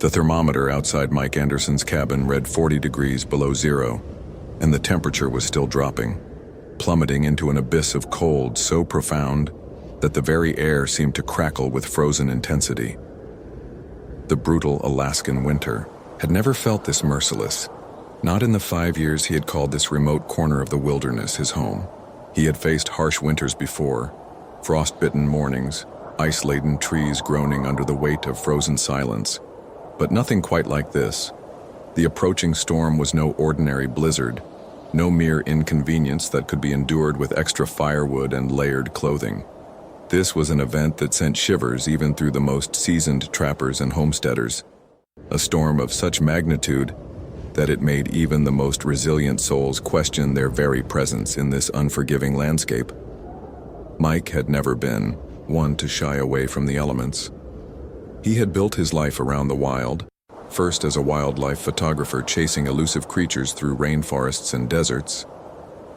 The thermometer outside Mike Anderson's cabin read 40 degrees below zero, and the temperature was still dropping, plummeting into an abyss of cold so profound that the very air seemed to crackle with frozen intensity. The brutal Alaskan winter had never felt this merciless, not in the 5 years he had called this remote corner of the wilderness his home. He had faced harsh winters before, frost-bitten mornings, ice-laden trees groaning under the weight of frozen silence, but nothing quite like this. The approaching storm was no ordinary blizzard, no mere inconvenience that could be endured with extra firewood and layered clothing. This was an event that sent shivers even through the most seasoned trappers and homesteaders, a storm of such magnitude that it made even the most resilient souls question their very presence in this unforgiving landscape. Mike had never been one to shy away from the elements. He had built his life around the wild, first as a wildlife photographer chasing elusive creatures through rainforests and deserts,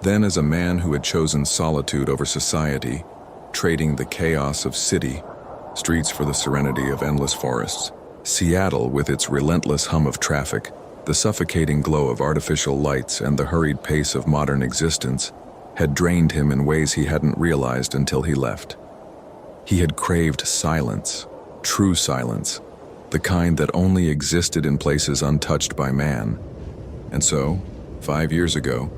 then as a man who had chosen solitude over society, trading the chaos of city streets for the serenity of endless forests. Seattle, with its relentless hum of traffic, the suffocating glow of artificial lights, and the hurried pace of modern existence, had drained him in ways he hadn't realized until he left. He had craved silence, true silence, the kind that only existed in places untouched by man. And so, 5 years ago,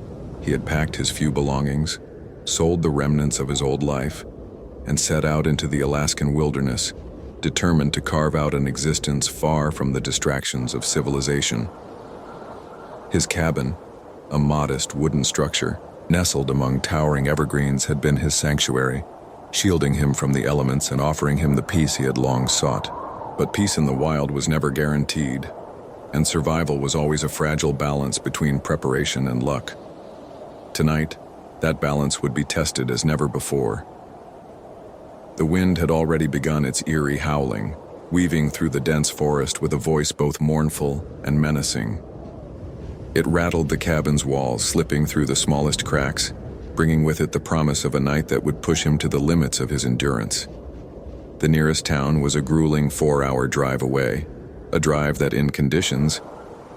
he had packed his few belongings, sold the remnants of his old life, and set out into the Alaskan wilderness, determined to carve out an existence far from the distractions of civilization. His cabin, a modest wooden structure, nestled among towering evergreens, had been his sanctuary, shielding him from the elements and offering him the peace he had long sought. But peace in the wild was never guaranteed, and survival was always a fragile balance between preparation and luck. Tonight, that balance would be tested as never before. The wind had already begun its eerie howling, weaving through the dense forest with a voice both mournful and menacing. It rattled the cabin's walls, slipping through the smallest cracks, bringing with it the promise of a night that would push him to the limits of his endurance. The nearest town was a grueling 4-hour drive away, a drive that in conditions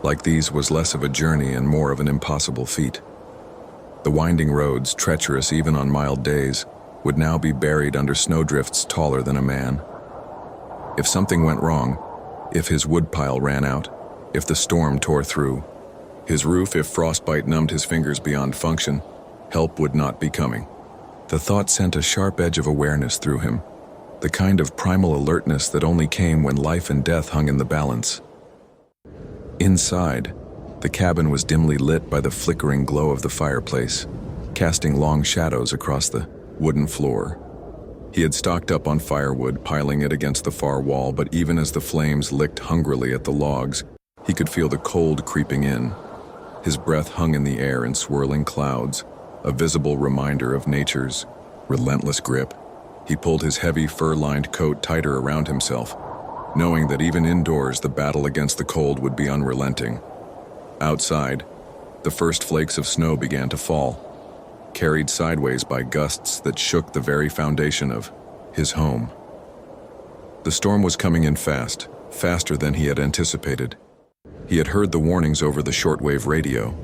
like these was less of a journey and more of an impossible feat. The winding roads, treacherous even on mild days, would now be buried under snowdrifts taller than a man. If something went wrong, if his woodpile ran out, if the storm tore through, his roof, if frostbite numbed his fingers beyond function, help would not be coming. The thought sent a sharp edge of awareness through him, the kind of primal alertness that only came when life and death hung in the balance. Inside, the cabin was dimly lit by the flickering glow of the fireplace, casting long shadows across the wooden floor. He had stocked up on firewood, piling it against the far wall, but even as the flames licked hungrily at the logs, he could feel the cold creeping in. His breath hung in the air in swirling clouds, a visible reminder of nature's relentless grip. He pulled his heavy fur-lined coat tighter around himself, knowing that even indoors the battle against the cold would be unrelenting. Outside, the first flakes of snow began to fall, carried sideways by gusts that shook the very foundation of his home. The storm was coming in fast, faster than he had anticipated. He had heard the warnings over the shortwave radio,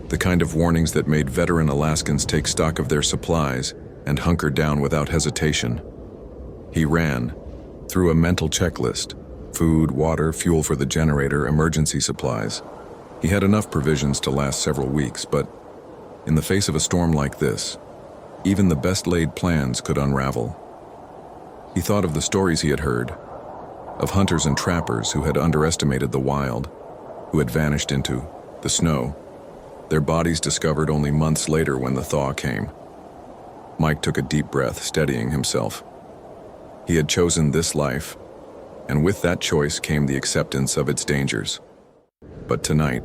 the kind of warnings that made veteran Alaskans take stock of their supplies and hunker down without hesitation. He ran through a mental checklist: food, water, fuel for the generator, emergency supplies. He had enough provisions to last several weeks, but in the face of a storm like this, even the best-laid plans could unravel. He thought of the stories he had heard, of hunters and trappers who had underestimated the wild, who had vanished into the snow, their bodies discovered only months later when the thaw came. Mike took a deep breath, steadying himself. He had chosen this life, and with that choice came the acceptance of its dangers. But tonight,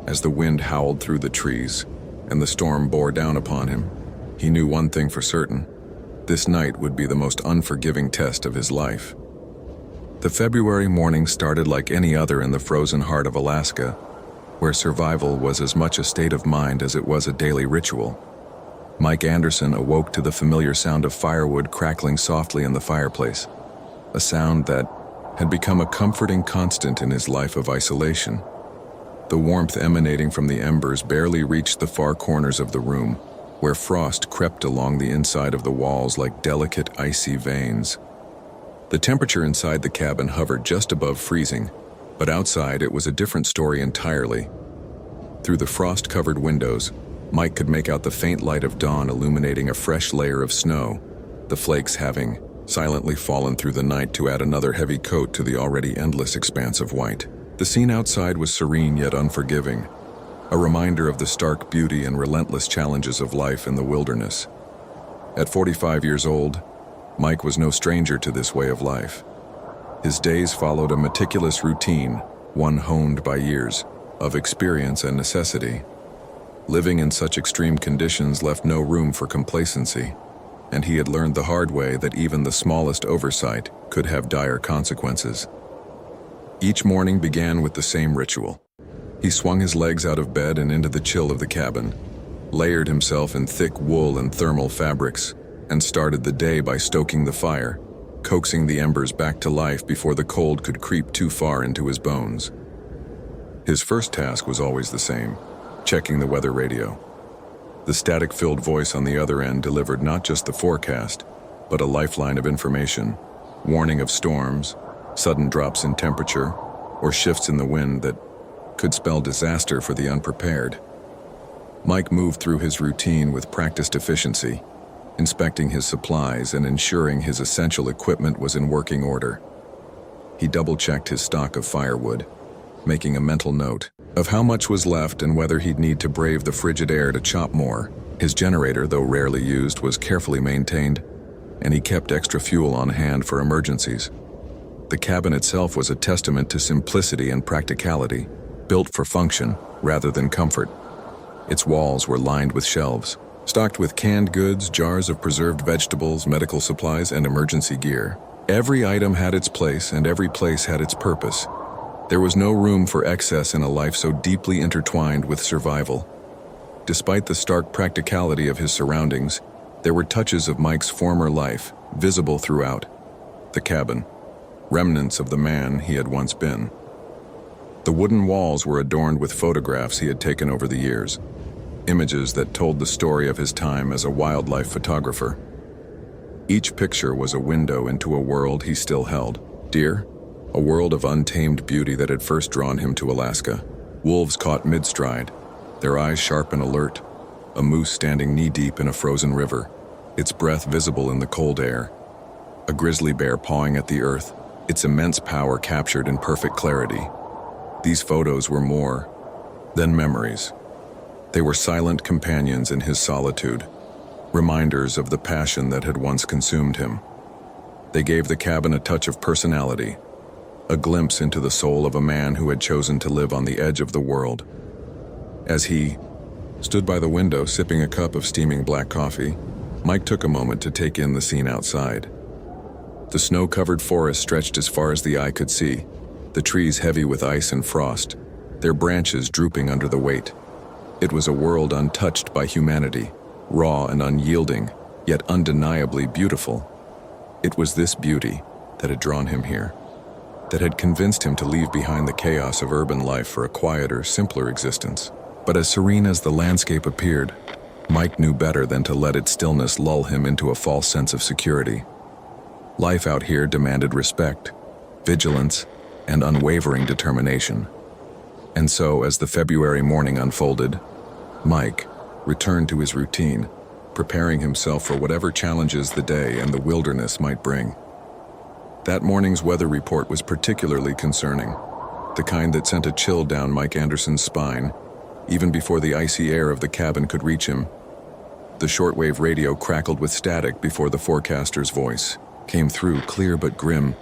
as the wind howled through the trees and the storm bore down upon him, he knew one thing for certain: this night would be the most unforgiving test of his life. The February morning started like any other in the frozen heart of Alaska, where survival was as much a state of mind as it was a daily ritual. Mike Anderson awoke to the familiar sound of firewood crackling softly in the fireplace, a sound that, had become a comforting constant in his life of isolation. The warmth emanating from the embers barely reached the far corners of the room, where frost crept along the inside of the walls like delicate, icy veins. The temperature inside the cabin hovered just above freezing, but outside it was a different story entirely. Through the frost-covered windows, Mike could make out the faint light of dawn illuminating a fresh layer of snow, the flakes having silently fallen through the night to add another heavy coat to the already endless expanse of white. The scene outside was serene yet unforgiving, a reminder of the stark beauty and relentless challenges of life in the wilderness. At 45 years old, Mike was no stranger to this way of life. His days followed a meticulous routine, one honed by years of experience and necessity. Living in such extreme conditions left no room for complacency, and he had learned the hard way that even the smallest oversight could have dire consequences. Each morning began with the same ritual. He swung his legs out of bed and into the chill of the cabin, layered himself in thick wool and thermal fabrics, and started the day by stoking the fire, coaxing the embers back to life before the cold could creep too far into his bones. His first task was always the same: checking the weather radio. The static-filled voice on the other end delivered not just the forecast, but a lifeline of information, warning of storms, sudden drops in temperature, or shifts in the wind that could spell disaster for the unprepared. Mike moved through his routine with practiced efficiency, inspecting his supplies and ensuring his essential equipment was in working order. He double-checked his stock of firewood, making a mental note of how much was left and whether he'd need to brave the frigid air to chop more. His generator, though rarely used, was carefully maintained, and he kept extra fuel on hand for emergencies. The cabin itself was a testament to simplicity and practicality, built for function rather than comfort. Its walls were lined with shelves, stocked with canned goods, jars of preserved vegetables, medical supplies, and emergency gear. Every item had its place, and every place had its purpose. There was no room for excess in a life so deeply intertwined with survival. Despite the stark practicality of his surroundings, there were touches of Mike's former life visible throughout the cabin, remnants of the man he had once been. The wooden walls were adorned with photographs he had taken over the years, images that told the story of his time as a wildlife photographer. Each picture was a window into a world he still held dear, a world of untamed beauty that had first drawn him to Alaska. Wolves caught mid-stride, their eyes sharp and alert, a moose standing knee-deep in a frozen river, its breath visible in the cold air, a grizzly bear pawing at the earth, its immense power captured in perfect clarity. These photos were more than memories. They were silent companions in his solitude, reminders of the passion that had once consumed him. They gave the cabin a touch of personality, a glimpse into the soul of a man who had chosen to live on the edge of the world. As he stood by the window sipping a cup of steaming black coffee, Mike took a moment to take in the scene outside. The snow-covered forest stretched as far as the eye could see, the trees heavy with ice and frost, their branches drooping under the weight. It was a world untouched by humanity, raw and unyielding, yet undeniably beautiful. It was this beauty that had drawn him here, that had convinced him to leave behind the chaos of urban life for a quieter, simpler existence. But as serene as the landscape appeared, Mike knew better than to let its stillness lull him into a false sense of security. Life out here demanded respect, vigilance, and unwavering determination. And so, as the February morning unfolded, Mike returned to his routine, preparing himself for whatever challenges the day and the wilderness might bring. That morning's weather report was particularly concerning, the kind that sent a chill down Mike Anderson's spine, even before the icy air of the cabin could reach him. The shortwave radio crackled with static before the forecaster's voice came through, clear but grim,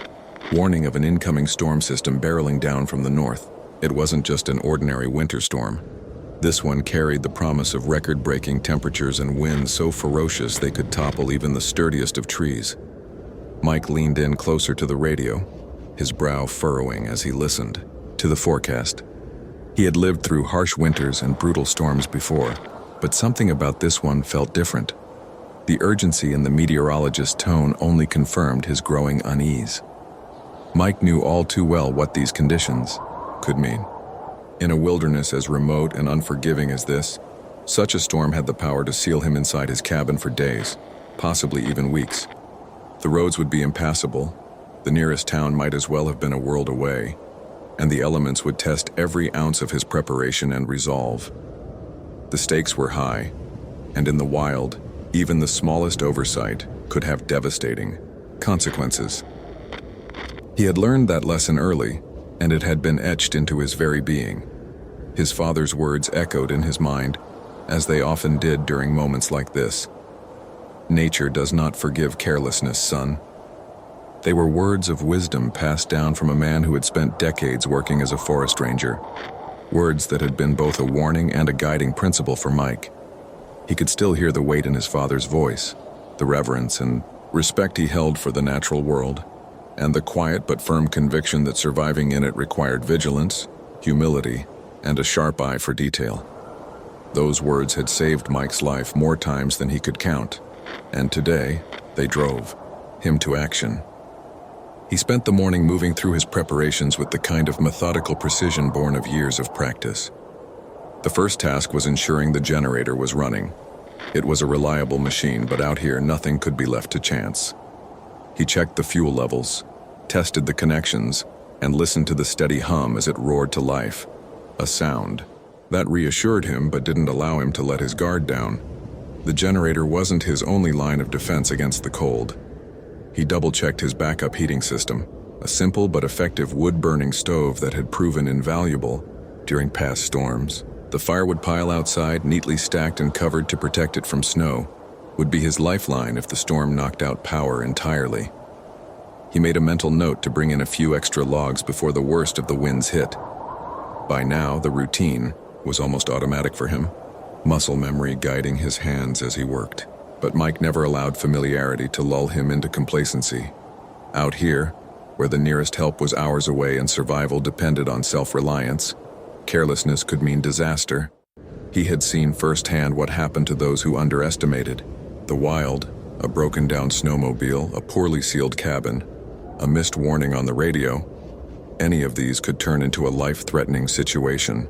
warning of an incoming storm system barreling down from the north. It wasn't just an ordinary winter storm. This one carried the promise of record-breaking temperatures and winds so ferocious they could topple even the sturdiest of trees. Mike leaned in closer to the radio, his brow furrowing as he listened to the forecast. He had lived through harsh winters and brutal storms before, but something about this one felt different. The urgency in the meteorologist's tone only confirmed his growing unease. Mike knew all too well what these conditions could mean. In a wilderness as remote and unforgiving as this, such a storm had the power to seal him inside his cabin for days, possibly even weeks. The roads would be impassable, the nearest town might as well have been a world away, and the elements would test every ounce of his preparation and resolve. The stakes were high, and in the wild, even the smallest oversight could have devastating consequences. He had learned that lesson early, and it had been etched into his very being. His father's words echoed in his mind, as they often did during moments like this. "Nature does not forgive carelessness, son." They were words of wisdom passed down from a man who had spent decades working as a forest ranger. Words that had been both a warning and a guiding principle for Mike. He could still hear the weight in his father's voice, the reverence and respect he held for the natural world, and the quiet but firm conviction that surviving in it required vigilance, humility, and a sharp eye for detail. Those words had saved Mike's life more times than he could count, and today they drove him to action. He spent the morning moving through his preparations with the kind of methodical precision born of years of practice. The first task was ensuring the generator was running. It was a reliable machine, but out here nothing could be left to chance. He checked the fuel levels, tested the connections, and listened to the steady hum as it roared to life. A sound that reassured him but didn't allow him to let his guard down. The generator wasn't his only line of defense against the cold. He double-checked his backup heating system, a simple but effective wood-burning stove that had proven invaluable during past storms. The firewood pile outside, neatly stacked and covered to protect it from snow, would be his lifeline if the storm knocked out power entirely. He made a mental note to bring in a few extra logs before the worst of the winds hit. By now, the routine was almost automatic for him, muscle memory guiding his hands as he worked. But Mike never allowed familiarity to lull him into complacency. Out here, where the nearest help was hours away and survival depended on self-reliance, carelessness could mean disaster. He had seen firsthand what happened to those who underestimated. The wild, a broken-down snowmobile, a poorly sealed cabin, a missed warning on the radio, any of these could turn into a life-threatening situation.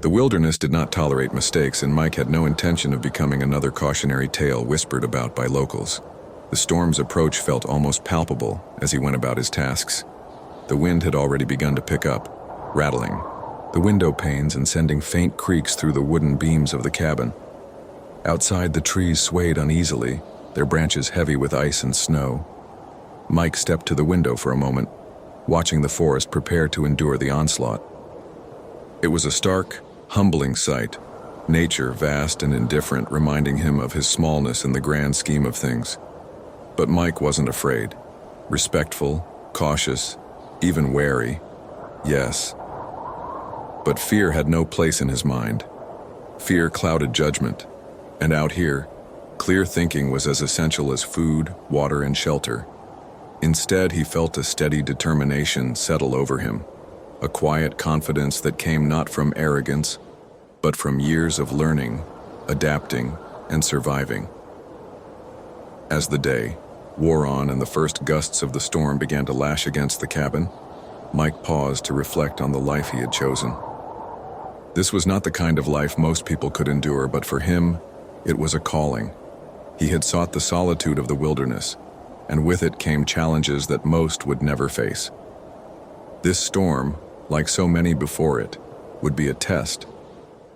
The wilderness did not tolerate mistakes, and Mike had no intention of becoming another cautionary tale whispered about by locals. The storm's approach felt almost palpable as he went about his tasks. The wind had already begun to pick up, rattling the window panes and sending faint creaks through the wooden beams of the cabin. Outside, the trees swayed uneasily, their branches heavy with ice and snow. Mike stepped to the window for a moment, watching the forest prepare to endure the onslaught. It was a stark, humbling sight, nature vast and indifferent, reminding him of his smallness in the grand scheme of things. But Mike wasn't afraid. Respectful, cautious, even wary. Yes. But fear had no place in his mind. Fear clouded judgment, and out here, clear thinking was as essential as food, water, and shelter. Instead, he felt a steady determination settle over him, a quiet confidence that came not from arrogance, but from years of learning, adapting, and surviving. As the day wore on and the first gusts of the storm began to lash against the cabin, Mike paused to reflect on the life he had chosen. This was not the kind of life most people could endure, but for him, it was a calling. He had sought the solitude of the wilderness, and with it came challenges that most would never face. This storm, like so many before it, would be a test,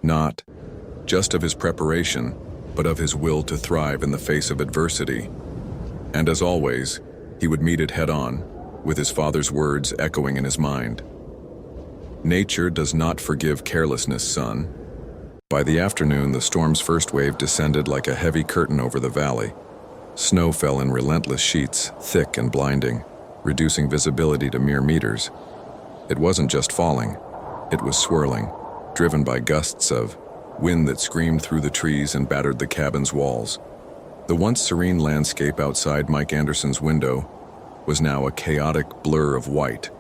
not just of his preparation, but of his will to thrive in the face of adversity. And as always, he would meet it head-on, with his father's words echoing in his mind. "Nature does not forgive carelessness, son." By the afternoon, the storm's first wave descended like a heavy curtain over the valley. Snow fell in relentless sheets, thick and blinding, reducing visibility to mere meters. It wasn't just falling, it was swirling, driven by gusts of wind that screamed through the trees and battered the cabin's walls. The once serene landscape outside Mike Anderson's window was now a chaotic blur of white,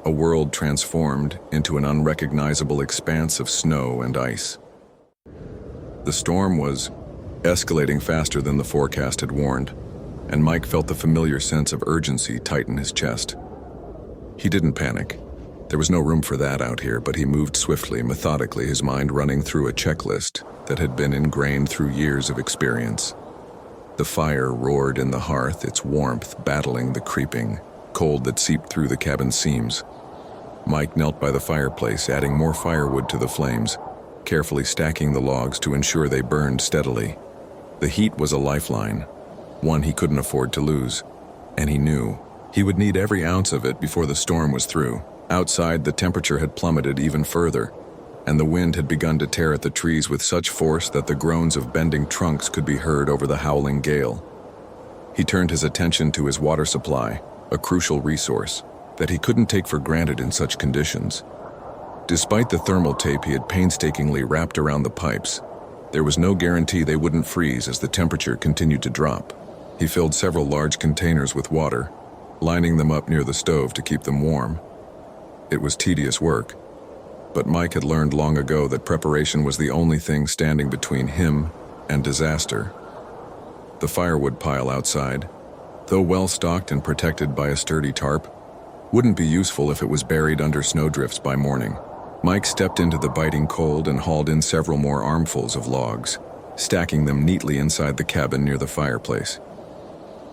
a world transformed into an unrecognizable expanse of snow and ice. The storm was escalating faster than the forecast had warned, and Mike felt the familiar sense of urgency tighten his chest. He didn't panic. There was no room for that out here, but he moved swiftly, methodically, his mind running through a checklist that had been ingrained through years of experience. The fire roared in the hearth, its warmth battling the creeping cold that seeped through the cabin's seams. Mike knelt by the fireplace, adding more firewood to the flames, carefully stacking the logs to ensure they burned steadily. The heat was a lifeline, one he couldn't afford to lose, and he knew he would need every ounce of it before the storm was through. Outside, the temperature had plummeted even further, and the wind had begun to tear at the trees with such force that the groans of bending trunks could be heard over the howling gale. He turned his attention to his water supply, a crucial resource that he couldn't take for granted in such conditions. Despite the thermal tape he had painstakingly wrapped around the pipes, there was no guarantee they wouldn't freeze as the temperature continued to drop. He filled several large containers with water, lining them up near the stove to keep them warm. It was tedious work, but Mike had learned long ago that preparation was the only thing standing between him and disaster. The firewood pile outside, though well-stocked and protected by a sturdy tarp, wouldn't be useful if it was buried under snowdrifts by morning. Mike stepped into the biting cold and hauled in several more armfuls of logs, stacking them neatly inside the cabin near the fireplace.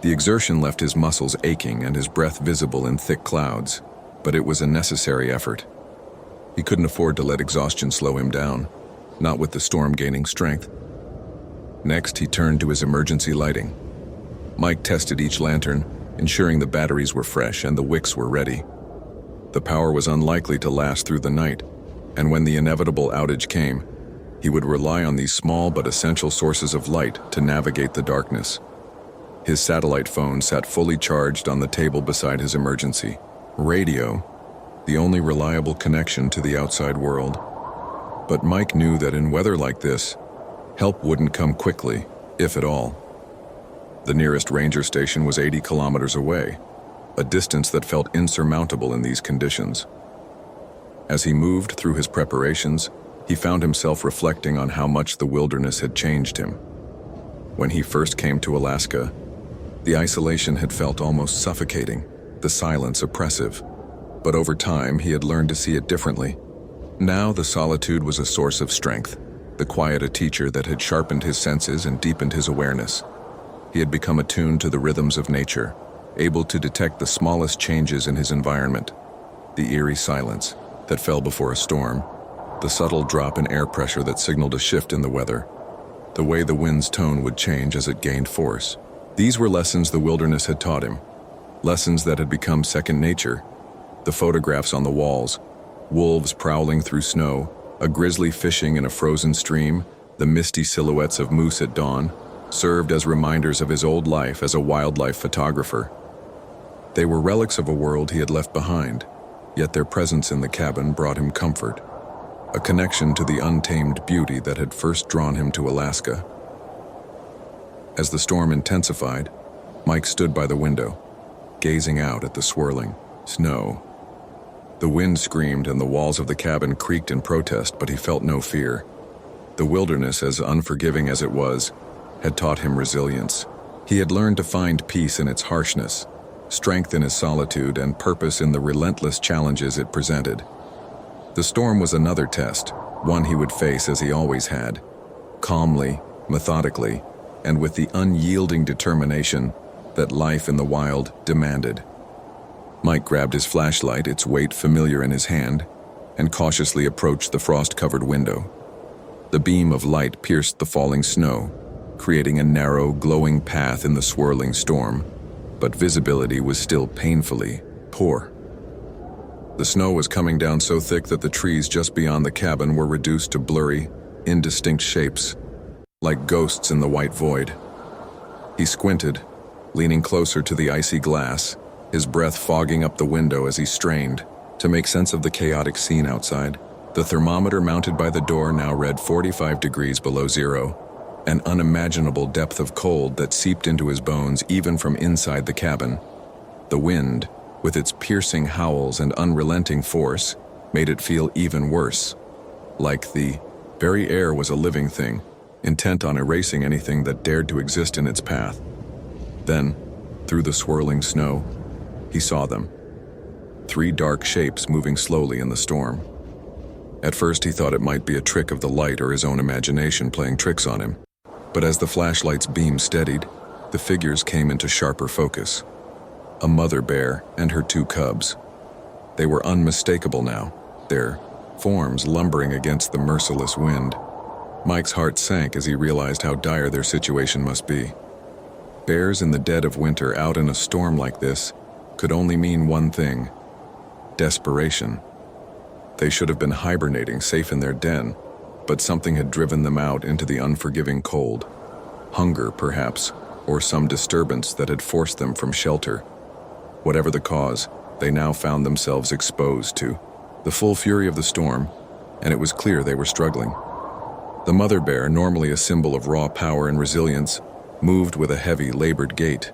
The exertion left his muscles aching and his breath visible in thick clouds, but it was a necessary effort. He couldn't afford to let exhaustion slow him down, not with the storm gaining strength. Next, he turned to his emergency lighting. Mike tested each lantern, ensuring the batteries were fresh and the wicks were ready. The power was unlikely to last through the night, and when the inevitable outage came, he would rely on these small but essential sources of light to navigate the darkness. His satellite phone sat fully charged on the table beside his emergency radio, the only reliable connection to the outside world. But Mike knew that in weather like this, help wouldn't come quickly, if at all. The nearest ranger station was 80 kilometers away, a distance that felt insurmountable in these conditions. As he moved through his preparations, he found himself reflecting on how much the wilderness had changed him. When he first came to Alaska, the isolation had felt almost suffocating, the silence oppressive. But over time, he had learned to see it differently. Now the solitude was a source of strength, the quiet a teacher that had sharpened his senses and deepened his awareness. He had become attuned to the rhythms of nature, able to detect the smallest changes in his environment. The eerie silence that fell before a storm, the subtle drop in air pressure that signaled a shift in the weather, the way the wind's tone would change as it gained force. These were lessons the wilderness had taught him, lessons that had become second nature. The photographs on the walls, wolves prowling through snow, a grizzly fishing in a frozen stream, the misty silhouettes of moose at dawn, served as reminders of his old life as a wildlife photographer. They were relics of a world he had left behind, yet their presence in the cabin brought him comfort, a connection to the untamed beauty that had first drawn him to Alaska. As the storm intensified, Mike stood by the window, gazing out at the swirling snow. The wind screamed and the walls of the cabin creaked in protest, but he felt no fear. The wilderness, as unforgiving as it was, had taught him resilience. He had learned to find peace in its harshness, strength in his solitude, and purpose in the relentless challenges it presented. The storm was another test, one he would face as he always had, calmly, methodically, and with the unyielding determination that life in the wild demanded. Mike grabbed his flashlight, its weight familiar in his hand, and cautiously approached the frost-covered window. The beam of light pierced the falling snow, creating a narrow, glowing path in the swirling storm, but visibility was still painfully poor. The snow was coming down so thick that the trees just beyond the cabin were reduced to blurry, indistinct shapes, like ghosts in the white void. He squinted, leaning closer to the icy glass, his breath fogging up the window as he strained to make sense of the chaotic scene outside. The thermometer mounted by the door now read 45 degrees below zero, an unimaginable depth of cold that seeped into his bones even from inside the cabin. The wind, with its piercing howls and unrelenting force, made it feel even worse, like the very air was a living thing, intent on erasing anything that dared to exist in its path. Then, through the swirling snow, he saw them. three dark shapes moving slowly in the storm. At first he thought it might be a trick of the light or his own imagination playing tricks on him. But as the flashlight's beam steadied, the figures came into sharper focus. A mother bear and her two cubs. They were unmistakable now, their forms lumbering against the merciless wind. Mike's heart sank as he realized how dire their situation must be. Bears in the dead of winter out in a storm like this could only mean one thing: desperation. They should have been hibernating safe in their den, but something had driven them out into the unforgiving cold. Hunger, perhaps, or some disturbance that had forced them from shelter. Whatever the cause, they now found themselves exposed to the full fury of the storm, and it was clear they were struggling. The mother bear, normally a symbol of raw power and resilience, moved with a heavy, labored gait.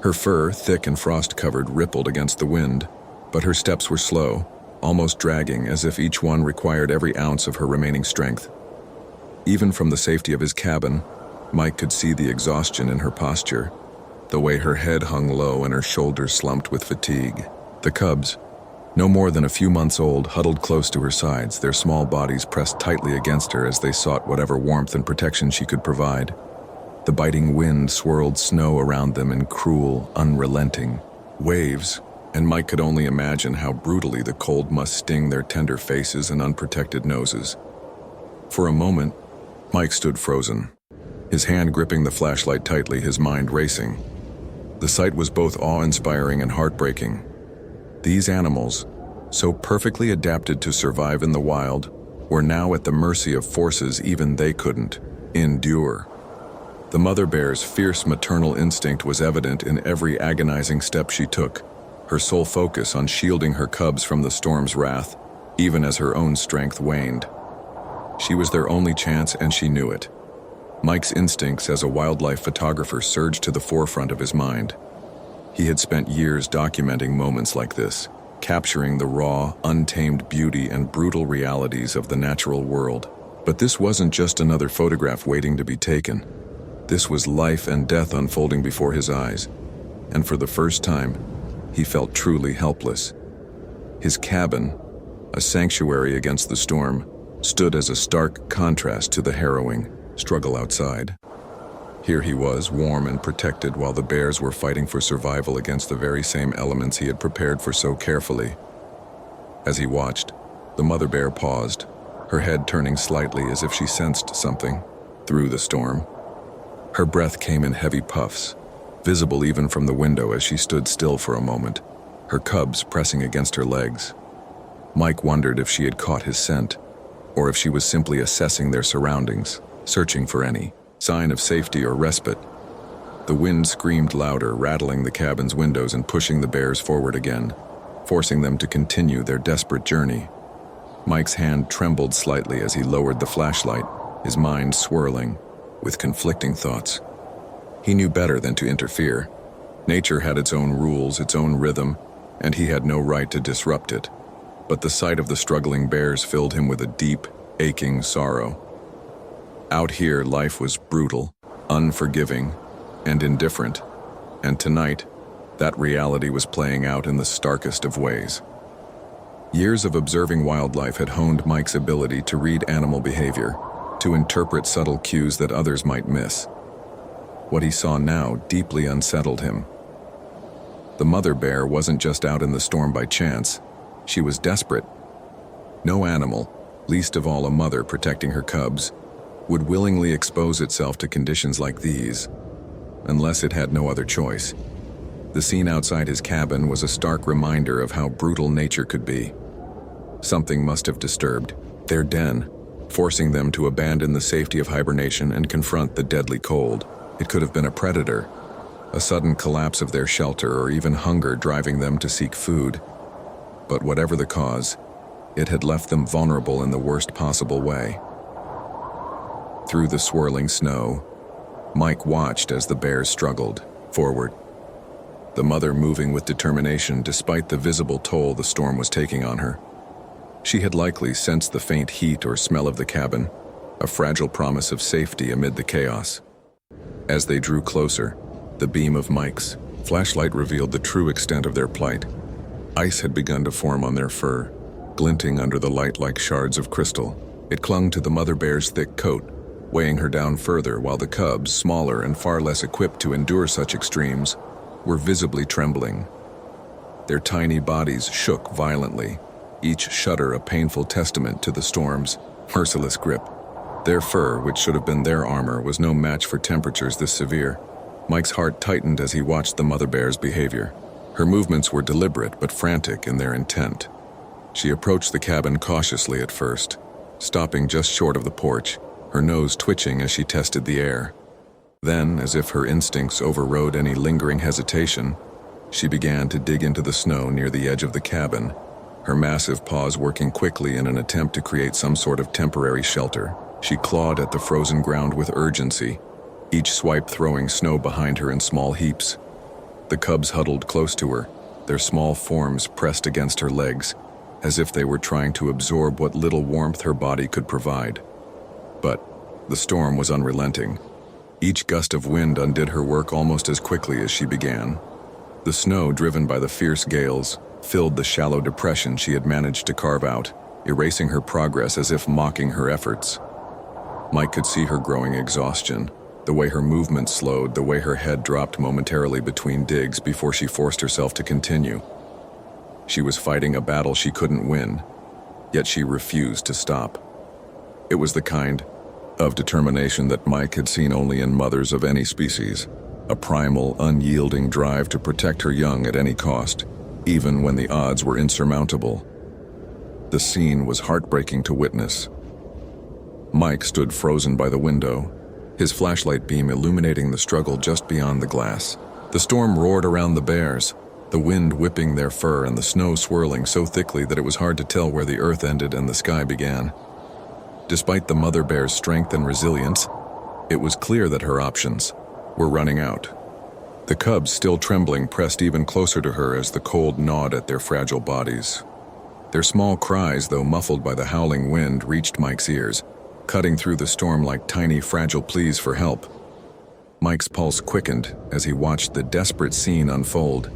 Her fur, thick and frost-covered, rippled against the wind, but her steps were slow, almost dragging, as if each one required every ounce of her remaining strength. Even from the safety of his cabin, Mike could see the exhaustion in her posture, the way her head hung low and her shoulders slumped with fatigue. The cubs, no more than a few months old, huddled close to her sides, their small bodies pressed tightly against her as they sought whatever warmth and protection she could provide. The biting wind swirled snow around them in cruel, unrelenting waves, and Mike could only imagine how brutally the cold must sting their tender faces and unprotected noses. For a moment, Mike stood frozen, his hand gripping the flashlight tightly, his mind racing. The sight was both awe-inspiring and heartbreaking. These animals, so perfectly adapted to survive in the wild, were now at the mercy of forces even they couldn't endure. The mother bear's fierce maternal instinct was evident in every agonizing step she took, her sole focus on shielding her cubs from the storm's wrath, even as her own strength waned. She was their only chance, and she knew it. Mike's instincts as a wildlife photographer surged to the forefront of his mind. He had spent years documenting moments like this, capturing the raw, untamed beauty and brutal realities of the natural world. But this wasn't just another photograph waiting to be taken. This was life and death unfolding before his eyes, and for the first time, he felt truly helpless. His cabin, a sanctuary against the storm, stood as a stark contrast to the harrowing struggle outside. Here he was, warm and protected, while the bears were fighting for survival against the very same elements he had prepared for so carefully. As he watched, the mother bear paused, her head turning slightly as if she sensed something through the storm. Her breath came in heavy puffs, visible even from the window as she stood still for a moment, her cubs pressing against her legs. Mike wondered if she had caught his scent, or if she was simply assessing their surroundings, searching for any sign of safety or respite. The wind screamed louder, rattling the cabin's windows and pushing the bears forward again, forcing them to continue their desperate journey. Mike's hand trembled slightly as he lowered the flashlight, his mind swirling with conflicting thoughts. He knew better than to interfere. Nature had its own rules, its own rhythm, and he had no right to disrupt it. But the sight of the struggling bears filled him with a deep, aching sorrow. Out here, life was brutal, unforgiving, and indifferent, and tonight, that reality was playing out in the starkest of ways. Years of observing wildlife had honed Mike's ability to read animal behavior, to interpret subtle cues that others might miss. What he saw now deeply unsettled him. The mother bear wasn't just out in the storm by chance. She was desperate. No animal, least of all a mother protecting her cubs, would willingly expose itself to conditions like these, unless it had no other choice. The scene outside his cabin was a stark reminder of how brutal nature could be. Something must have disturbed their den, forcing them to abandon the safety of hibernation and confront the deadly cold. It could have been a predator, a sudden collapse of their shelter, or even hunger driving them to seek food. But whatever the cause, it had left them vulnerable in the worst possible way. Through the swirling snow, Mike watched as the bears struggled forward, the mother moving with determination despite the visible toll the storm was taking on her. She had likely sensed the faint heat or smell of the cabin, a fragile promise of safety amid the chaos. As they drew closer, the beam of Mike's flashlight revealed the true extent of their plight. Ice had begun to form on their fur, glinting under the light like shards of crystal. It clung to the mother bear's thick coat, weighing her down further, while the cubs, smaller and far less equipped to endure such extremes, were visibly trembling. Their tiny bodies shook violently, each shudder a painful testament to the storm's merciless grip. Their fur, which should have been their armor, was no match for temperatures this severe. Mike's heart tightened as he watched the mother bear's behavior. Her movements were deliberate but frantic in their intent. She approached the cabin cautiously at first, stopping just short of the porch, her nose twitching as she tested the air. Then, as if her instincts overrode any lingering hesitation, she began to dig into the snow near the edge of the cabin, her massive paws working quickly in an attempt to create some sort of temporary shelter. She clawed at the frozen ground with urgency, each swipe throwing snow behind her in small heaps. The cubs huddled close to her, their small forms pressed against her legs, as if they were trying to absorb what little warmth her body could provide. But the storm was unrelenting. Each gust of wind undid her work almost as quickly as she began. The snow, driven by the fierce gales, filled the shallow depression she had managed to carve out, erasing her progress as if mocking her efforts. Mike could see her growing exhaustion, the way her movements slowed, the way her head dropped momentarily between digs before she forced herself to continue. She was fighting a battle she couldn't win, yet she refused to stop. It was the kind of determination that Mike had seen only in mothers of any species, a primal, unyielding drive to protect her young at any cost, even when the odds were insurmountable. The scene was heartbreaking to witness. Mike stood frozen by the window, his flashlight beam illuminating the struggle just beyond the glass. The storm roared around the bears, the wind whipping their fur and the snow swirling so thickly that it was hard to tell where the earth ended and the sky began. Despite the mother bear's strength and resilience, it was clear that her options were running out. The cubs, still trembling, pressed even closer to her as the cold gnawed at their fragile bodies. Their small cries, though muffled by the howling wind, reached Mike's ears, cutting through the storm like tiny, fragile pleas for help. Mike's pulse quickened as he watched the desperate scene unfold.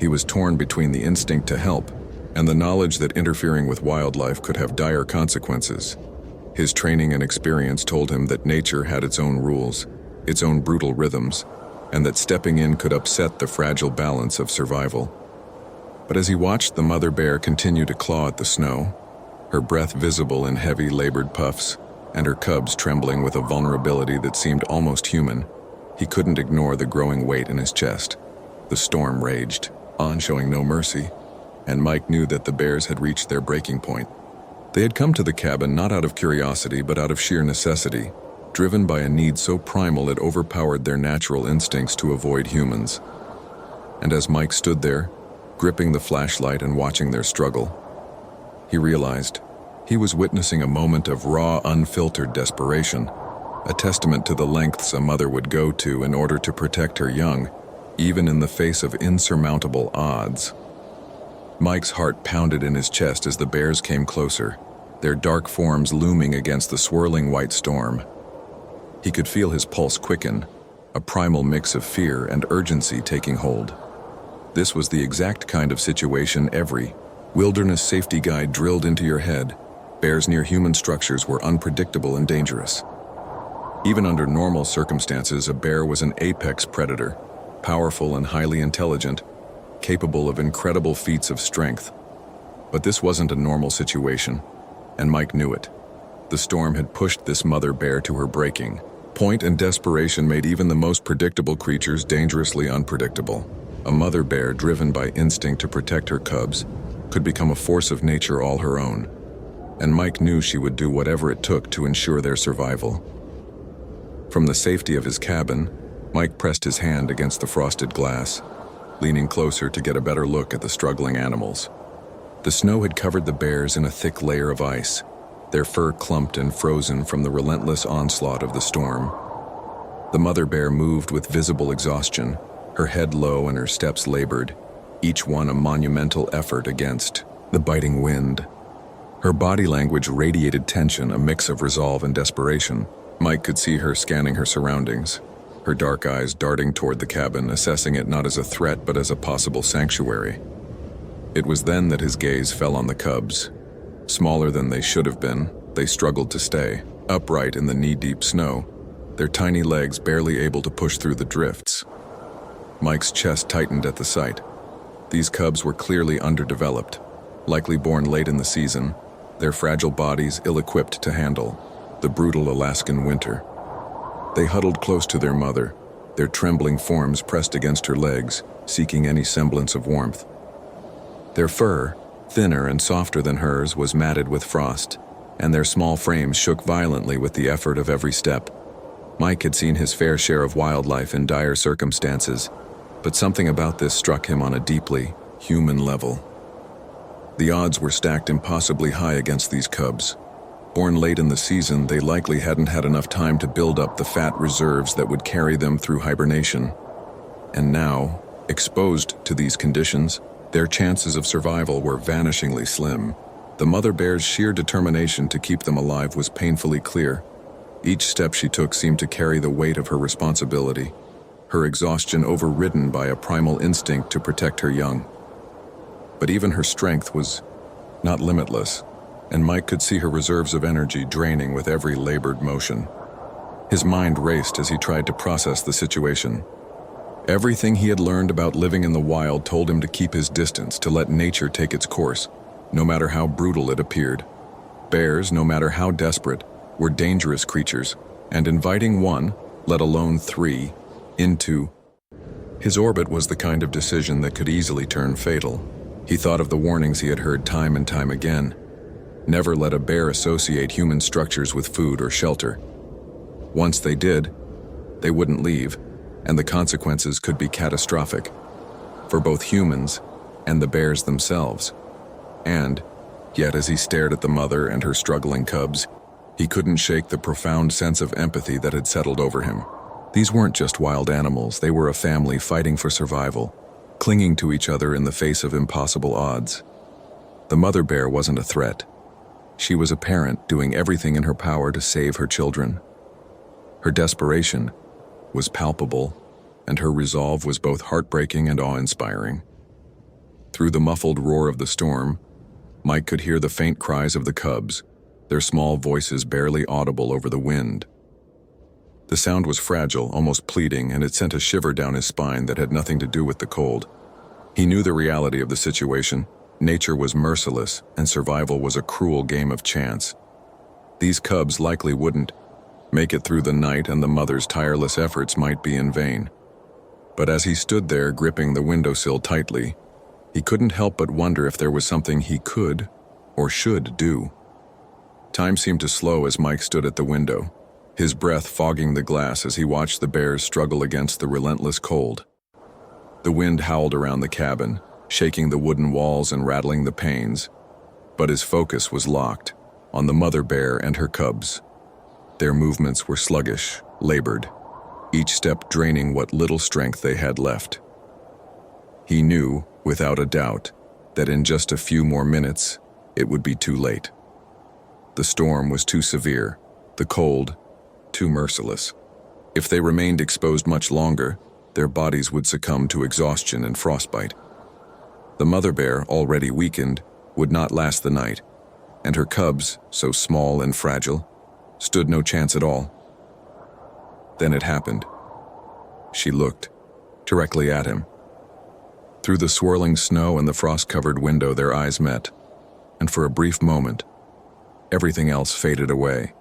He was torn between the instinct to help and the knowledge that interfering with wildlife could have dire consequences. His training and experience told him that nature had its own rules, its own brutal rhythms, and that stepping in could upset the fragile balance of survival. But as he watched the mother bear continue to claw at the snow, her breath visible in heavy, labored puffs, and her cubs trembling with a vulnerability that seemed almost human, he couldn't ignore the growing weight in his chest. The storm raged, on showing no mercy, and Mike knew that the bears had reached their breaking point. They had come to the cabin not out of curiosity but out of sheer necessity, driven by a need so primal it overpowered their natural instincts to avoid humans. And as Mike stood there, gripping the flashlight and watching their struggle, he realized he was witnessing a moment of raw, unfiltered desperation, a testament to the lengths a mother would go to in order to protect her young, even in the face of insurmountable odds. Mike's heart pounded in his chest as the bears came closer, their dark forms looming against the swirling white storm. He could feel his pulse quicken, a primal mix of fear and urgency taking hold. This was the exact kind of situation every wilderness safety guide drilled into your head. Bears near human structures were unpredictable and dangerous. Even under normal circumstances, a bear was an apex predator, powerful and highly intelligent, capable of incredible feats of strength. But this wasn't a normal situation, and Mike knew it. The storm had pushed this mother bear to her breaking point, and desperation made even the most predictable creatures dangerously unpredictable. A mother bear driven by instinct to protect her cubs could become a force of nature all her own, and Mike knew she would do whatever it took to ensure their survival. From the safety of his cabin, Mike pressed his hand against the frosted glass, leaning closer to get a better look at the struggling animals. The snow had covered the bears in a thick layer of ice, their fur clumped and frozen from the relentless onslaught of the storm. The mother bear moved with visible exhaustion, her head low and her steps labored, each one a monumental effort against the biting wind. Her body language radiated tension, a mix of resolve and desperation. Mike could see her scanning her surroundings, her dark eyes darting toward the cabin, assessing it not as a threat but as a possible sanctuary. It was then that his gaze fell on the cubs. Smaller than they should have been, they struggled to stay, upright in the knee-deep snow, their tiny legs barely able to push through the drifts. Mike's chest tightened at the sight. These cubs were clearly underdeveloped, likely born late in the season, their fragile bodies ill-equipped to handle the brutal Alaskan winter. They huddled close to their mother, their trembling forms pressed against her legs, seeking any semblance of warmth. Their fur, thinner and softer than hers, was matted with frost, and their small frames shook violently with the effort of every step. Mike had seen his fair share of wildlife in dire circumstances, but something about this struck him on a deeply human level. The odds were stacked impossibly high against these cubs. Born late in the season, they likely hadn't had enough time to build up the fat reserves that would carry them through hibernation. And now, exposed to these conditions, their chances of survival were vanishingly slim. The mother bear's sheer determination to keep them alive was painfully clear. Each step she took seemed to carry the weight of her responsibility, her exhaustion overridden by a primal instinct to protect her young. But even her strength was not limitless, and Mike could see her reserves of energy draining with every labored motion. His mind raced as he tried to process the situation. Everything he had learned about living in the wild told him to keep his distance, to let nature take its course, no matter how brutal it appeared. Bears, no matter how desperate, were dangerous creatures, and inviting one, let alone three, into his orbit was the kind of decision that could easily turn fatal. He thought of the warnings he had heard time and time again. Never let a bear associate human structures with food or shelter. Once they did, they wouldn't leave, and the consequences could be catastrophic for both humans and the bears themselves. And, yet as he stared at the mother and her struggling cubs, he couldn't shake the profound sense of empathy that had settled over him. These weren't just wild animals, they were a family fighting for survival, clinging to each other in the face of impossible odds. The mother bear wasn't a threat. She was a parent doing everything in her power to save her children. Her desperation was palpable, and her resolve was both heartbreaking and awe-inspiring. Through the muffled roar of the storm, Mike could hear the faint cries of the cubs, their small voices barely audible over the wind. The sound was fragile, almost pleading, and it sent a shiver down his spine that had nothing to do with the cold. He knew the reality of the situation. Nature was merciless, and survival was a cruel game of chance. These cubs likely wouldn't make it through the night, and the mother's tireless efforts might be in vain. But as he stood there gripping the windowsill tightly, he couldn't help but wonder if there was something he could or should do. Time seemed to slow as Mike stood at the window, his breath fogging the glass as he watched the bears struggle against the relentless cold. The wind howled around the cabin, shaking the wooden walls and rattling the panes, but his focus was locked on the mother bear and her cubs. Their movements were sluggish, labored, each step draining what little strength they had left. He knew, without a doubt, that in just a few more minutes, it would be too late. The storm was too severe, the cold too merciless. If they remained exposed much longer, their bodies would succumb to exhaustion and frostbite. The mother bear, already weakened, would not last the night, and her cubs, so small and fragile, stood no chance at all. Then it happened. She looked directly at him. Through the swirling snow and the frost-covered window, their eyes met, and for a brief moment, everything else faded away.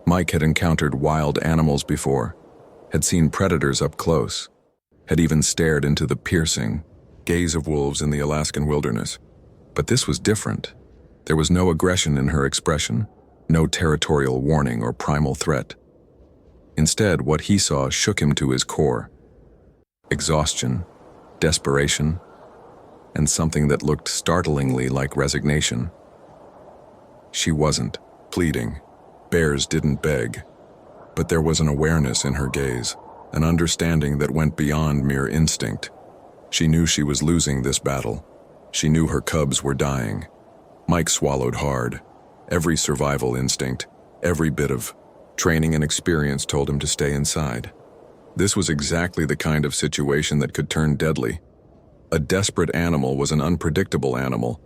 Mike had encountered wild animals before, had seen predators up close, had even stared into the piercing gaze of wolves in the Alaskan wilderness. But this was different. There was no aggression in her expression, no territorial warning or primal threat. Instead, what he saw shook him to his core. Exhaustion, desperation, and something that looked startlingly like resignation. She wasn't pleading. Bears didn't beg. But there was an awareness in her gaze, an understanding that went beyond mere instinct. She knew she was losing this battle. She knew her cubs were dying. Mike swallowed hard. Every survival instinct, every bit of training and experience told him to stay inside. This was exactly the kind of situation that could turn deadly. A desperate animal was an unpredictable animal,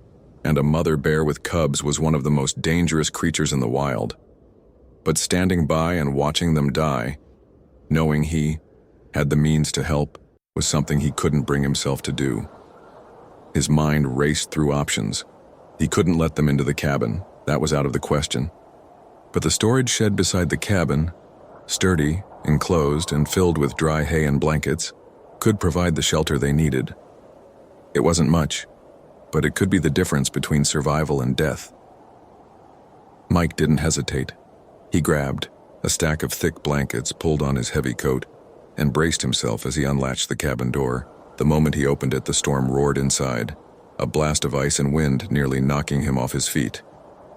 and a mother bear with cubs was one of the most dangerous creatures in the wild. But standing by and watching them die, knowing he had the means to help, was something he couldn't bring himself to do. His mind raced through options. He couldn't let them into the cabin, that was out of the question. But the storage shed beside the cabin, sturdy, enclosed, and filled with dry hay and blankets, could provide the shelter they needed. It wasn't much, but it could be the difference between survival and death. Mike didn't hesitate. He grabbed a stack of thick blankets, pulled on his heavy coat, and braced himself as he unlatched the cabin door. The moment he opened it, the storm roared inside, a blast of ice and wind nearly knocking him off his feet.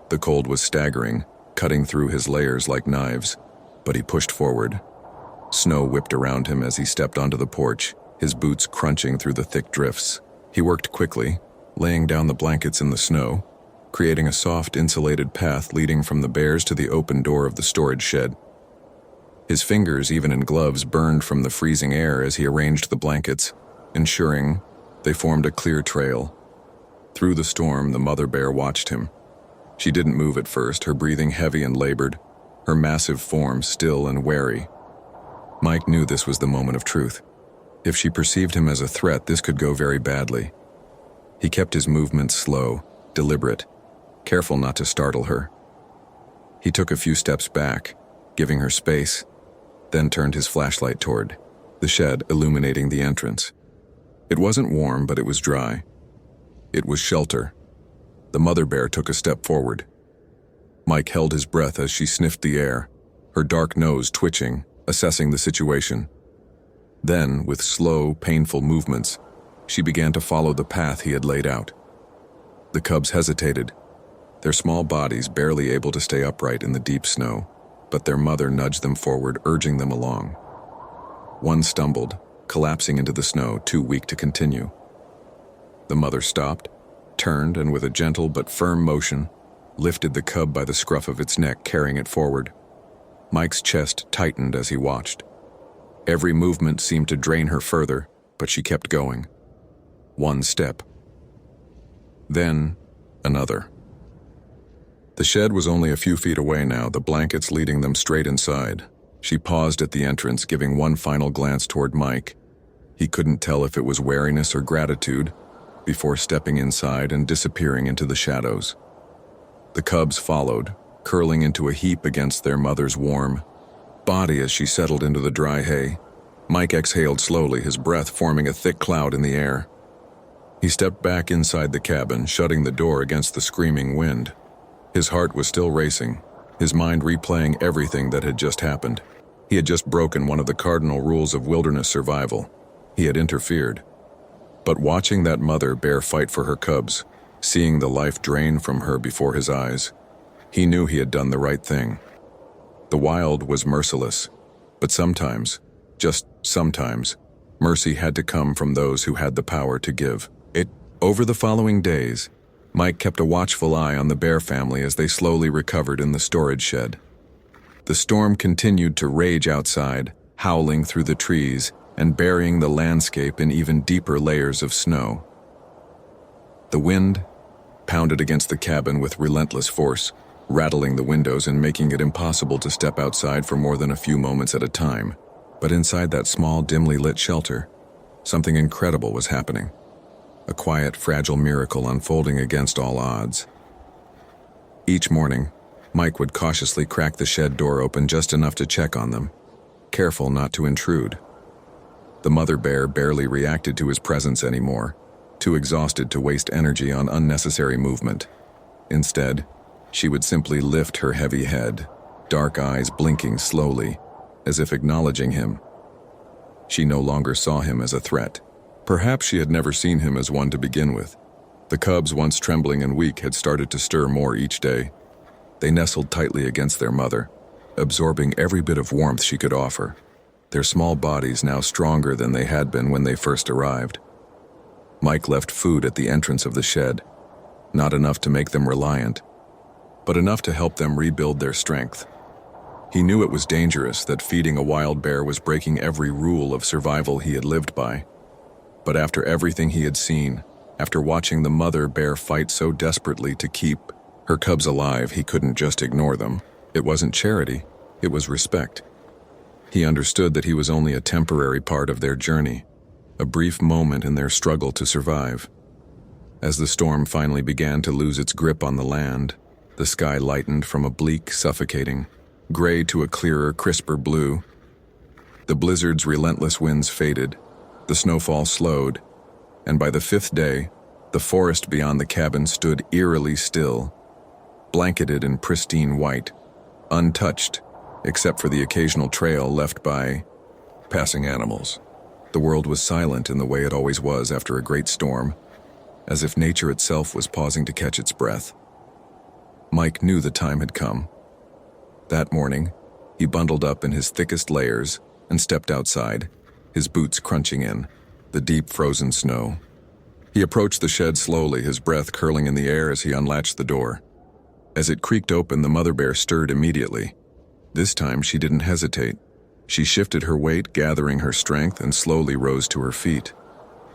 The cold was staggering, cutting through his layers like knives, but he pushed forward. Snow whipped around him as he stepped onto the porch, his boots crunching through the thick drifts. He worked quickly, laying down the blankets in the snow, creating a soft, insulated path leading from the bears to the open door of the storage shed. His fingers, even in gloves, burned from the freezing air as he arranged the blankets, ensuring they formed a clear trail. Through the storm, the mother bear watched him. She didn't move at first, her breathing heavy and labored, her massive form still and wary. Mike knew this was the moment of truth. If she perceived him as a threat, this could go very badly. He kept his movements slow, deliberate, careful not to startle her. He took a few steps back, giving her space, then turned his flashlight toward the shed, illuminating the entrance. It wasn't warm, but it was dry. It was shelter. The mother bear took a step forward. Mike held his breath as she sniffed the air, her dark nose twitching, assessing the situation. Then, with slow, painful movements, she began to follow the path he had laid out. The cubs hesitated, their small bodies barely able to stay upright in the deep snow, but their mother nudged them forward, urging them along. One stumbled, collapsing into the snow, too weak to continue. The mother stopped, turned, and with a gentle but firm motion, lifted the cub by the scruff of its neck, carrying it forward. Mike's chest tightened as he watched. Every movement seemed to drain her further, but she kept going. One step. Then, another. The shed was only a few feet away now, the blankets leading them straight inside. She paused at the entrance, giving one final glance toward Mike. He couldn't tell if it was wariness or gratitude, before stepping inside and disappearing into the shadows. The cubs followed, curling into a heap against their mother's warm body as she settled into the dry hay. Mike exhaled slowly, his breath forming a thick cloud in the air. He stepped back inside the cabin, shutting the door against the screaming wind. His heart was still racing, his mind replaying everything that had just happened. He had just broken one of the cardinal rules of wilderness survival. He had interfered. But watching that mother bear fight for her cubs, seeing the life drain from her before his eyes, he knew he had done the right thing. The wild was merciless, but sometimes, just sometimes, mercy had to come from those who had the power to give it. Over the following days, Mike kept a watchful eye on the bear family as they slowly recovered in the storage shed. The storm continued to rage outside, howling through the trees and burying the landscape in even deeper layers of snow. The wind pounded against the cabin with relentless force, rattling the windows and making it impossible to step outside for more than a few moments at a time. But inside that small, dimly lit shelter, something incredible was happening. A quiet, fragile miracle unfolding against all odds. Each morning, Mike would cautiously crack the shed door open just enough to check on them, careful not to intrude. The mother bear barely reacted to his presence anymore, too exhausted to waste energy on unnecessary movement. Instead, she would simply lift her heavy head, dark eyes blinking slowly, as if acknowledging him. She no longer saw him as a threat. Perhaps she had never seen him as one to begin with. The cubs, once trembling and weak, had started to stir more each day. They nestled tightly against their mother, absorbing every bit of warmth she could offer, their small bodies now stronger than they had been when they first arrived. Mike left food at the entrance of the shed, not enough to make them reliant, but enough to help them rebuild their strength. He knew it was dangerous, that feeding a wild bear was breaking every rule of survival he had lived by. But after everything he had seen, after watching the mother bear fight so desperately to keep her cubs alive, he couldn't just ignore them. It wasn't charity, it was respect. He understood that he was only a temporary part of their journey, a brief moment in their struggle to survive. As the storm finally began to lose its grip on the land, the sky lightened from a bleak, suffocating gray to a clearer, crisper blue. The blizzard's relentless winds faded, the snowfall slowed, and by the fifth day, the forest beyond the cabin stood eerily still, blanketed in pristine white, untouched, except for the occasional trail left by passing animals. The world was silent in the way it always was after a great storm, as if nature itself was pausing to catch its breath. Mike knew the time had come. That morning, he bundled up in his thickest layers and stepped outside, his boots crunching in the deep frozen snow. He approached the shed slowly, his breath curling in the air as he unlatched the door. As it creaked open, the mother bear stirred immediately. This time she didn't hesitate. She shifted her weight, gathering her strength, and slowly rose to her feet.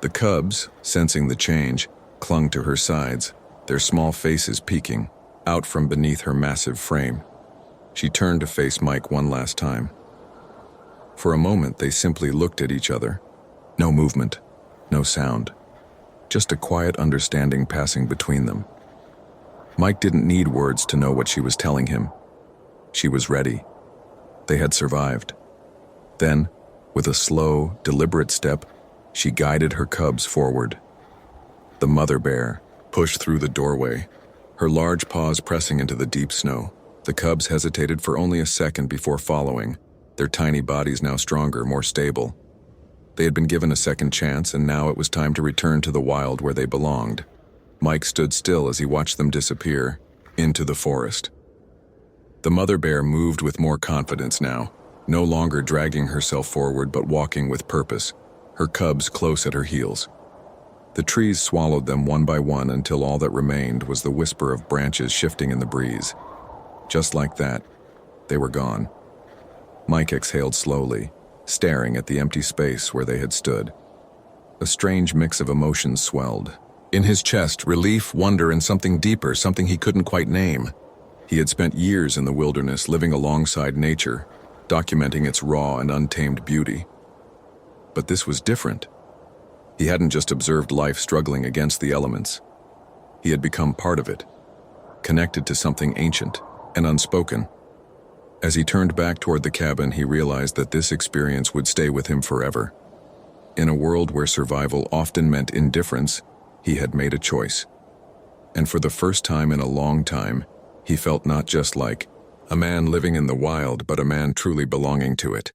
The cubs, sensing the change, clung to her sides, their small faces peeking out from beneath her massive frame. She turned to face Mike one last time. For a moment, they simply looked at each other. No movement, no sound. Just a quiet understanding passing between them. Mike didn't need words to know what she was telling him. She was ready. They had survived. Then, with a slow, deliberate step, she guided her cubs forward. The mother bear pushed through the doorway, her large paws pressing into the deep snow. The cubs hesitated for only a second before following, their tiny bodies now stronger, more stable. They had been given a second chance, and now it was time to return to the wild where they belonged. Mike stood still as he watched them disappear into the forest. The mother bear moved with more confidence now, no longer dragging herself forward but walking with purpose, her cubs close at her heels. The trees swallowed them one by one until all that remained was the whisper of branches shifting in the breeze. Just like that, they were gone. Mike exhaled slowly, staring at the empty space where they had stood. A strange mix of emotions swelled. In his chest, relief, wonder, and something deeper, something he couldn't quite name. He had spent years in the wilderness living alongside nature, documenting its raw and untamed beauty. But this was different. He hadn't just observed life struggling against the elements. He had become part of it, connected to something ancient and unspoken. As he turned back toward the cabin, he realized that this experience would stay with him forever. In a world where survival often meant indifference, he had made a choice. And for the first time in a long time, he felt not just like a man living in the wild, but a man truly belonging to it.